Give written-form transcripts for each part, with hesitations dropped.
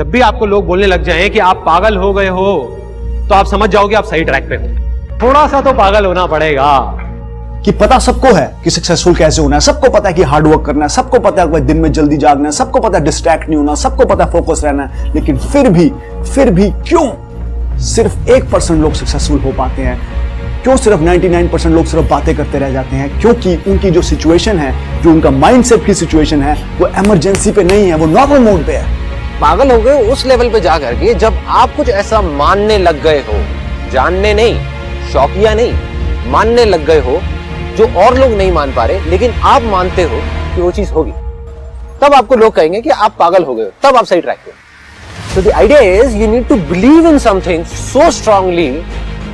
जब भी आपको लोग बोलने लग जाएं कि आप पागल हो गए हो, तो आप समझ जाओगे आप सही ट्रैक पे हो। थोड़ा सा तो पागल होना पड़ेगा। कि पता सबको है कि सक्सेसफुल कैसे होना है, सबको पता है कि हार्ड वर्क करना है, सबको पता है कि दिन में जल्दी जागना है, सबको पता है डिस्ट्रैक्ट नहीं होना, सबको पता है फोकस रहना है, लेकिन फिर भी क्यों सिर्फ 1% लोग सक्सेसफुल हो पाते हैं? क्यों सिर्फ 99% लोग सिर्फ बातें करते रह जाते हैं? क्योंकि उनकी जो सिचुएशन है, जो उनका माइंडसेट की सिचुएशन है, वो इमरजेंसी पे नहीं है, वो नॉर्मल मोड पे है। पागल हो गए उस लेवल पे जा करके जब आप कुछ ऐसा मानने लग गए हो, जानने नहीं, शौकिया नहीं, मानने लग गए हो जो और लोग नहीं मान पा रहे, लेकिन आप मानते हो कि वो चीज होगी। तब आपको लोग कहेंगे कि आप पागल हो गए हो, तब आप सही ट्रैक पे हो। So the idea is you need to believe in something so strongly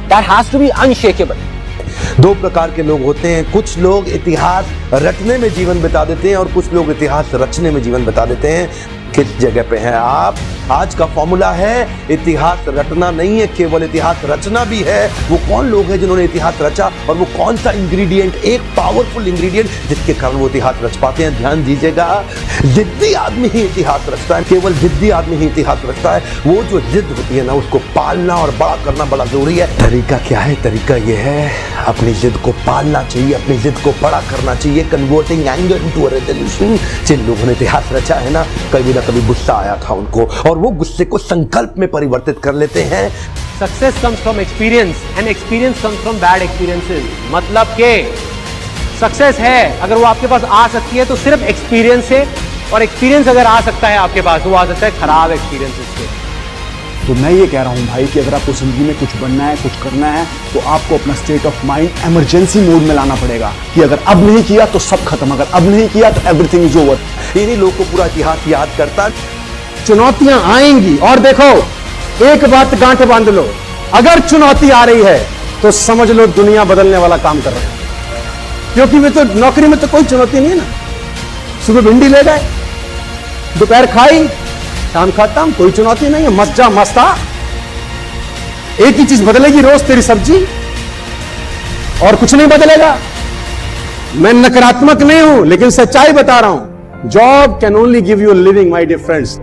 that has to be unshakable. दो प्रकार के लोग होते हैं, कुछ लोग इतिहास रचने में जीवन बिता देते हैं और कुछ लोग इतिहास रचने में जीवन बिता देते हैं। किस जगह पे हैं आप? आज का फॉर्मूला है इतिहास रटना नहीं है, केवल इतिहास रचना भी है। वो कौन लोग हैं जिन्होंने इतिहास रचा और वो कौन सा इंग्रेडिएंट, एक पावरफुल इंग्रेडिएंट जिसके कारण वो इतिहास रच पाते हैं? ध्यान दीजिएगा, जिद्दी आदमी ही इतिहास रचता है, केवल जिद्दी आदमी ही इतिहास रचता है। वो जो जिद होती है ना, उसको पालना और बड़ा करना बड़ा जरूरी है। तरीका क्या है? तरीका ये है, अपनी जिद को पालना चाहिए, अपनी जिद को बड़ा करना चाहिए, converting anger into a resolution. जिन लोगों ने इतिहास रचा है ना, कभी ना कभी गुस्सा आया था उनको और वो गुस्से को संकल्प में परिवर्तित कर लेते हैं। Success comes from experience and experience comes from bad experiences. मतलब के सक्सेस है अगर वो आपके पास आ सकती है तो सिर्फ एक्सपीरियंस से, और एक्सपीरियंस अगर आ सकता है आपके पास तो वो आ सकता है खराब एक्सपीरियंसेस से। तो मैं ये कह रहा हूं भाई कि अगर आपको जिंदगी में कुछ बनना है, कुछ करना है, तो आपको अपना state of mind emergency mode में लाना पड़ेगा कि अगर अब नहीं किया तो सब खत्म, अगर अब नहीं किया तो एवरीथिंग इज ओवर। इन्हीं लोग को पूरा इतिहास याद करता। चुनौतियां आएंगी और देखो, एक बात गांठ बांध लो, अगर चुनौती आ रही है तो समझ लो दुनिया बदलने वाला काम कर रहे हैं। क्योंकि वे तो नौकरी में तो कोई चुनौती नहीं है ना। सुबह भिंडी ले गए, दोपहर खाई, शाम खत्म, कोई चुनौती नहीं है, मस्त जा मस्त आ। एक ही चीज बदलेगी रोज, तेरी सब्जी, और कुछ नहीं बदलेगा। मैं नकारात्मक नहीं हूं, लेकिन सच्चाई बता रहा हूं। Job can only give you living, my dear friends.